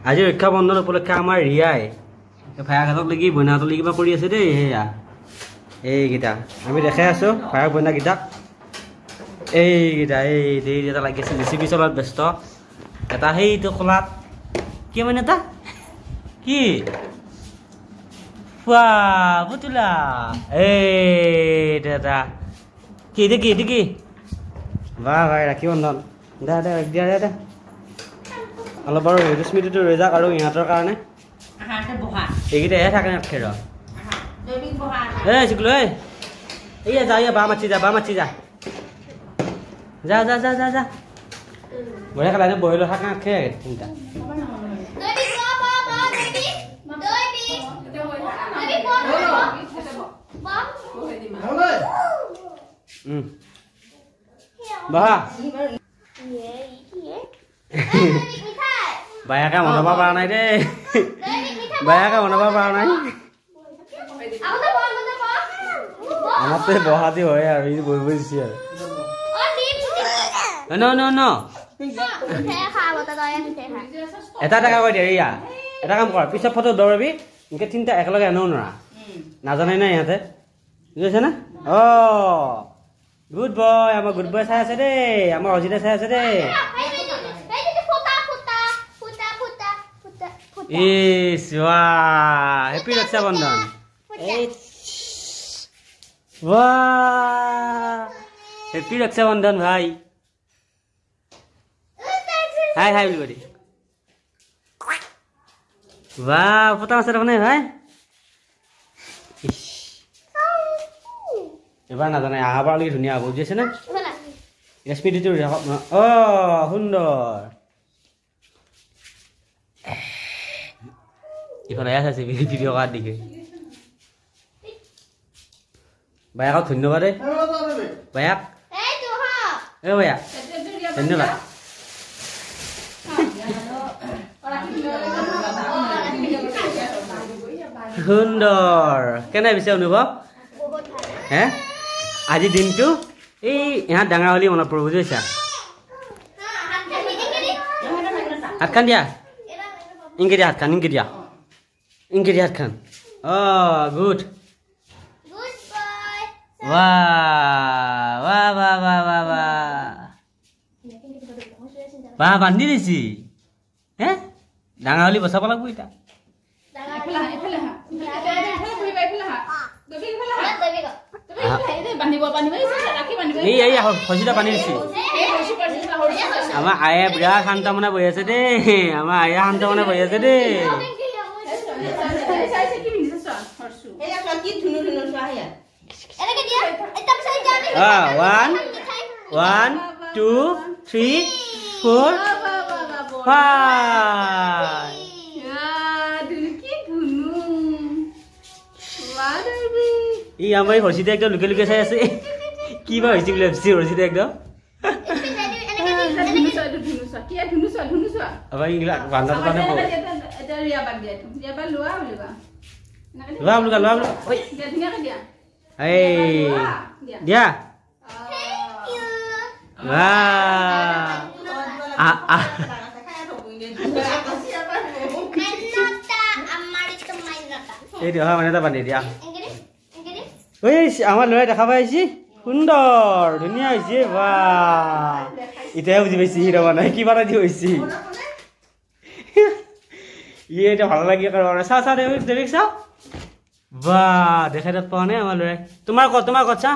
আজি ৰক্ষা বন্ধন উপলক্ষে আমাৰ ৰিয়াই ভায়াঘাটক লাগি বইনাহঁতক লাগি কিবা কৰি আছে দেই সেয়া এইকেইটা আমি দেখাই আছোঁ ভায়াক বইনাকেইটাক এইকেইটা এই দেৰি এটা লাগি আছে জেচিবি চলাত ব্যস্ত এটা সেইটো খোলাত কি মানে এটা কি পুৱা পুতুলা এইটা কি এইটো কি বাহ ভাই ৰাখি বন্ধন দে দে দিয়া দে দে অলপ বাৰু সেইটো স্মৃতিটো ৰৈ যাওক আৰু ইহঁতৰ কাৰণে এইকেইটাহে থাকে খেৰ এই চিকলো এই যা বা মাছি যা যা যা যা যা যা বঢ়িয়া খেলা বহি লৈ থাকা খে তিনিটা বহা বায়াকে মনাব পৰা নাই দেই বায়াকে মনাব পৰা নাই আমাৰতো বহা দি হয় আৰু ই বহি বহিছে আৰু ন এটা কাম কৰি দিয়া ৰিয়া এটা কাম কৰ পিছত ফটো দৌৰাবি এনেকৈ তিনিটা একেলগে আনো নোৱাৰা নাজানে নাই ইহঁতে বুজিছে না গুড বয় আমাৰ গুড বয় চাই আছে দেই আমাৰ অজিতে চাই আছে দেই হেপী ৰক্ষা বন্ধন হেপী ৰক্ষা বন্ধন ভাই হাই হাই বুলি করি বাহ ফটো আছে দেখোন ভাই এবার না জানাই আহাবার লাগি ধুনিয়া হব বুঝিছে না স্মৃতিটো সুন্দর ইফালে আছে ভিডিও কার দিকে ভাইয়াক ধন্যবাদ দেই ভাইয়াক ভাইয়া ধন্যবাদ সুন্দৰ কেনে পিছে অনুভৱ হে আজি দিনটো এই ইহঁত ডাঙৰ হলি মনত পৰ বুজিছা হাতখান দিয়া ইংকে দিয়া হাতখান ইংকে দিয়া হাতখান গুড বাহ বান্ধি দিছি হে ডাঙৰ হলি বচাব লাগব এটা হসিটা পানী দিছি আমাৰ আয়ে বিৰাট শান্ত মনে বহি আছে দেই আমাৰ আয়ে শান্ত মনে বহি আছে দেই 1 2 3 4 5 ই আমাৰ হসিতে একদম লুকে লুকে চাই আছে কি বা হইছে বলে ভাবছি হসিতে একদম আবার ইংলা বান্দা তো না এটা রিয়া বাদ দিয়া রিয়া বা লোয়া বলিবা লোয়া ওই দিয়া এই দিয়া এই দিয়া মানে তা বান্ধি দিয়া ওই আমার লয় দেখা পাইছি সুন্দর ধুনিয়া হইছে বাহ ইটাই বুঝি পাইছি হিরো বানাই কি বানাই দি হইছি ইয়ে এটা ভালো লাগি কারণে সা সা দেখ সা বাহ দেখাই তাত পাওয়া নাই আমার লয় তোমার কত চা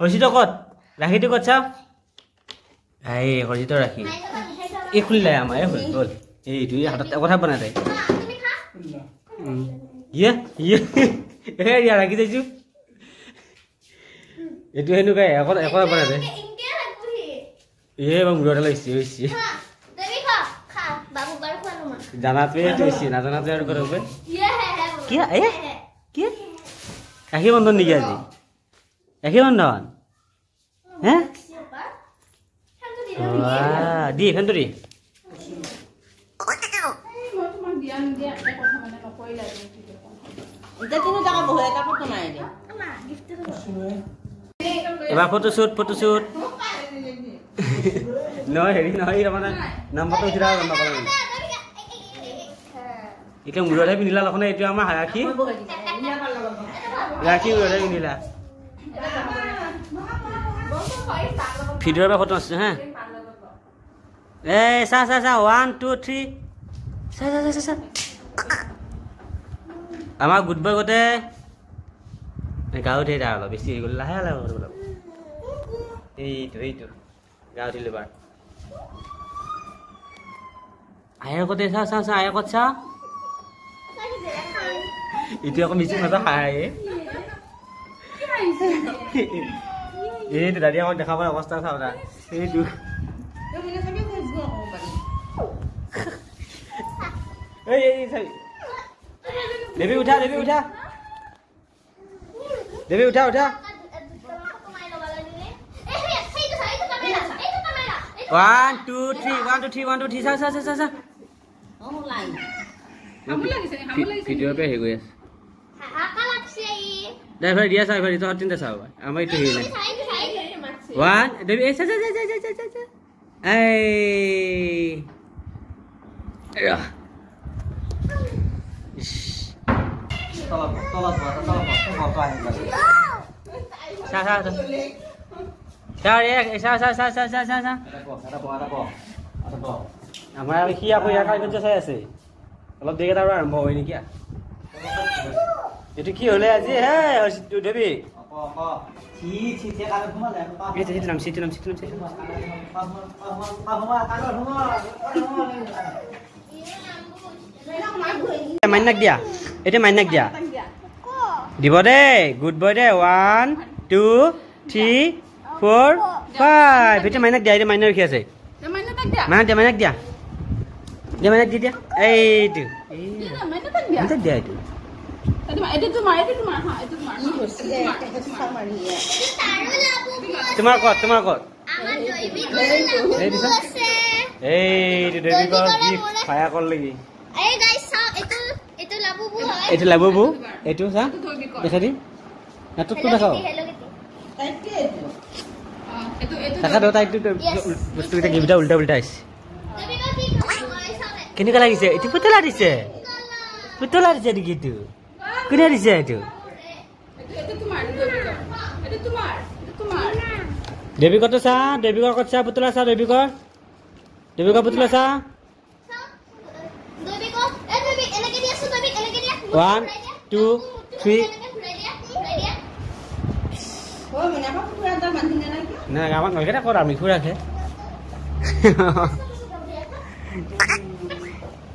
হইছিতো কত রাখিটো কত চা এই হইছিতো রাখি এই খুললে আমার এই হল এই তুই হাতত কথা বনাই দে ইয়ে ইয়া রাখি দিছো এটু হেনুকাই এখন বনাই দে মুড়া লাগিছে হইছে জানাতে হইছে না জানাতে আর করবে কি কি রাখি বন্ধন নেকি আজি রাখি বন্ধন হ্যাঁ দি এখান তো এবার ফটোশুট নহয় হেৰি নহয় মানে নাম্বাৰটো উঠি থকা গম নাপালোঁ এতিয়া মূৰতহে পিন্ধিলা লখনে এইটো আমাৰ ৰাখি ৰাখি মূৰতহে পিন্ধিলা ভিডিঅ'ৰ পৰা ফটো আছোঁ হা এই চা 1 2 3 চা আমাৰ গুড বয় গোটে গাঁৱত উঠে তাৰ অলপ বেছি হৈ গ'ল লাহে লাহে অলপ এইটো গাঁৱত উঠিলোঁ এবাৰ আয়াৰ আগতে চা আয়াৰ আগত চা এইটো আকৌ মিচিং ভাষা খায় এইটো দাদী আমাক দেখা পোৱাৰ অৱস্থা চাওঁ না এইটো দেৱী উঠা উঠা 1 2 3 চা ভিডিঅ'ৰ পৰা হেৰি কৰি আছে ড্ৰাইভাৰ দিয়া চাই ভাৰি তহঁত তিনিটা চাব আমাৰ এইটো হেৰি নাই 1 দেৱী চা আমাৰ সি আকৌ ইয়াৰ কাৰ্য চাই আছে অলপ দেৰিকে তাৰ আৰম্ভ হয় নেকি এইটো কি হ'লে আজি হে দেৱী মাইনাক দিয়া এতিয়া মাইনাক দিয়া দিব দেই গুড বয় দে 1 2 3 4 5 এতিয়া মাইনাক দিয়া এতিয়া মাইনা ৰখি আছে মাইনাক দিয়া এইটো দিয়া এইটো তোমাৰ ক'ত এইটো দেৱীকৰ গিফ্ট ফায়া কল লাগি এইটো লাবুবু এইটো চা দেখা দি তোকটো দেখাও দেখা দিওঁ তাইটো বস্তুকেইটা গিফ্টটা উল্টা আহিছে কেনেকুৱা লাগিছে এইটো পুতলা দিছে নেকি এইটো কোনে দিছে এইটো দেৱীকৰটো চা দেৱীকৰ ক'ত চা পুতলা চা দেৱীকৰ পুতলা চা 1 2 3 না আমাক নলকেইটা কৰ আমি খুৰাকে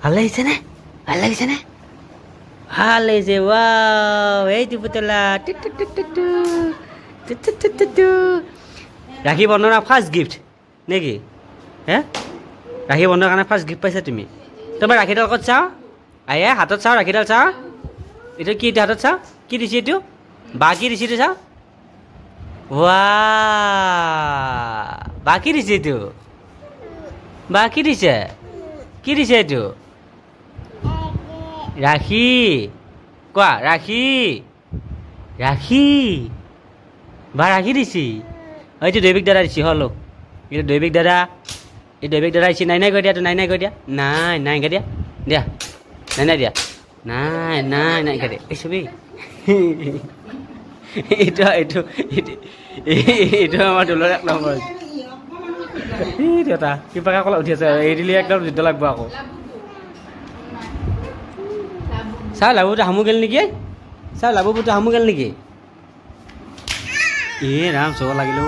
ভাল লাগিছে ৱাও এইটো পুতলা ৰাখি বন্ধনৰ ফাৰ্ষ্ট গিফ্ট নেকি হে ৰাখি বন্ধনৰ কাৰণে ফাৰ্ষ্ট গিফ্ট পাইছা তুমি তোমাৰ ৰাখিডাল ক'ত চাওঁ আয়া হাতত চাওঁ ৰাখিডাল চাওঁ এইটো কি এইটো হাতত চাওঁ কি দিছে এইটো বাকি দিছে এইটো চাওঁ ৱা বাকি দিছে এইটো বাকি দিছে কি দিছে এইটো ৰাখি কোৱা ৰাখি বা ৰাখি দিছি এইটো দৈবিক দাদা দিছি হলো এইটো দৈবিক দাদা দিছি নাই কৈ দিয়া নাই কৈ দিয়া নাই কৈ দিয়া দিয়া নাই দিয়া নাই কৈ দিয়া এই ছবি এইটো আমাৰ দলৰ 1 নম্বৰ এইটো এটা কিবাকে কলা উঠি আছে এই দিলে একদম যুদ্ধ লাগব আকৌ চা লাবুটো হামু গেল নেকি ৰাম চব লাগিল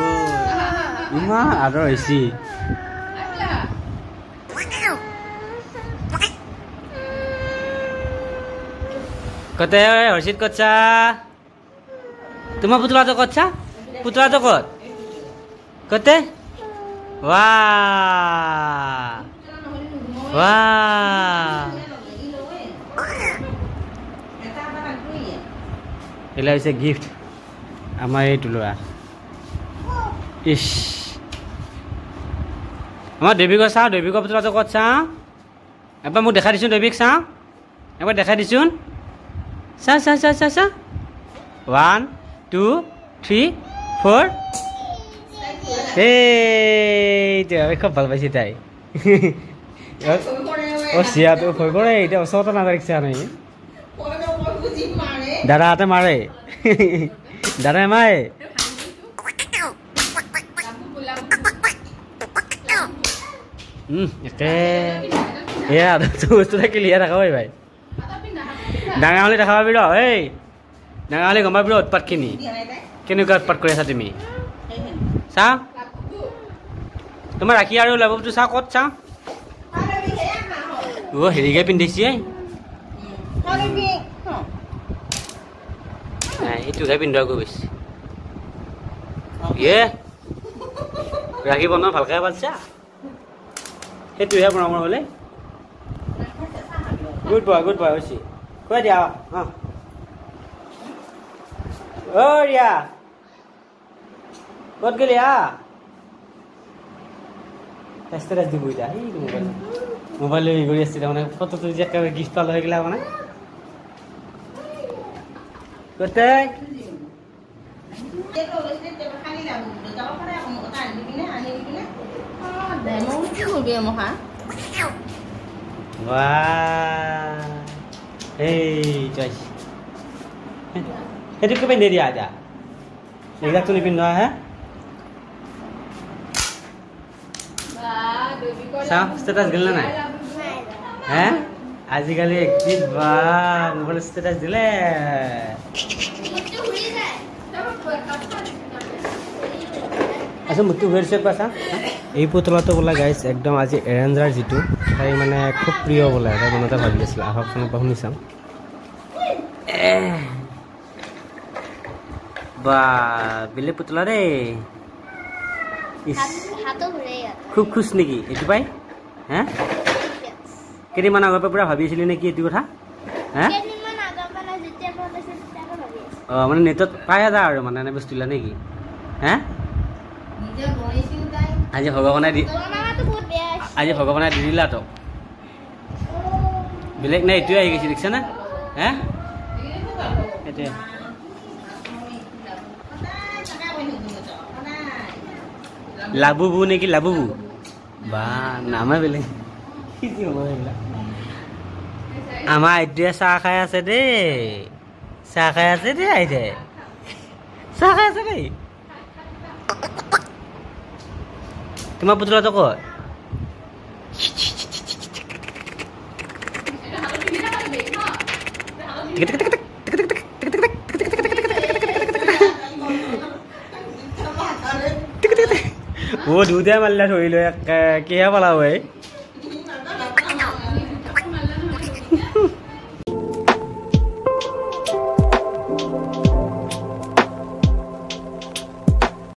ইমান আদৰ হৈছে কতে হৰ্ষিত কচ্ছা তোমাৰ পুতলাটো কচ্ছা পুতলাটো কতে ৱা এলা হৈছে গিফ্ট আমাৰ এইটো ল'ৰা ইছ আমাৰ দেৱীকৰ চাওঁ দেৱীকৰ পুতলাটো ক'ত চাওঁ এবাৰ মোক দেখাই দিছোন দেৱীক চাওঁ এবাৰ দেখাই দিছোন চা 1 2 3 4 এইটো আমি খুব ভাল পাইছোঁ তাই অ চিয়াটো ভয় কৰে এতিয়া ওচৰতে নাথাকিছে নাই দাদাহঁতে মাৰে দাদাই মাৰে একে এয়া বস্তুটা ক্লিয়াৰ দেখা পাবি ভাই ডাঙৰ হ'লে দেখা পাবি ৰ এই ডাঙৰ হ'লে গম পাবি ৰ উৎপাতখিনি কেনেকুৱা উৎপাত কৰি আছা তুমি চা তোমাৰ ৰাখি আৰু লাভটো চা ক'ত চা অ হেৰিকে পিন্ধিছে এইটোহে পিন্ধা গৈ গৈছে ইয়ে ৰাখি বনোৱা ভালকৈ পাইছা সেইটোহে বনাব হ'লে গুড বয় হৈছে কৈ দিয়া অ ৰিয়া ক'ত গ'লি ষ্টেটাছ দিব এতিয়া এই মোবাইল লৈ কৰি আছিলে মানে ফটোটো যে একেবাৰে গিফ্ট পালোঁ সেইগিলা মানে ক'তে সেইটোকে পিন্ধি দিয়া এতিয়া এইবিলাকতো নিপিন্ধা হে চাওঁ ষ্টেটাছ দিলে নাই হে আজিকালি একদিন বা মোবাইল ষ্টেটাছ দিলে আচ্ছা মোৰটো ঘূৰিছে পাইছা এই পুতলাটো বোলে গাইছ একদম আজি এৰেঞ্জাৰ যিটো তাই মানে খুব প্ৰিয় বোলে তাই মনতে ভাবি আছিলে আহক শুনি চাম বা বেলেগ পুতলা দেই খুব খুচ নেকি এইটো পাই হে কেইদিনমান আগৰ পৰা পুৰা ভাবি আছিলি নেকি এইটো কথা হে অঁ মানে নেটত পাই যা আৰু মানে এনে বস্তুবিলাক নেকি হে আজি ভগৱানে দি দিলা তো বেলেগ নাই এইটোৱে আহি গৈছে দেখিছা না হে এইটোৱে লাবুবু নেকি লাবুবু বা নামে বেলেগ কি হ'ব এইবিলাক আমাৰ আইতাই চাহ খাই আছে দেই আইতাই চাহ খাই আছে দেই তোমাৰ পুতলাটো ক'ত ও দুটাই মাৰিলে ধৰিলো কিহে পালাব এই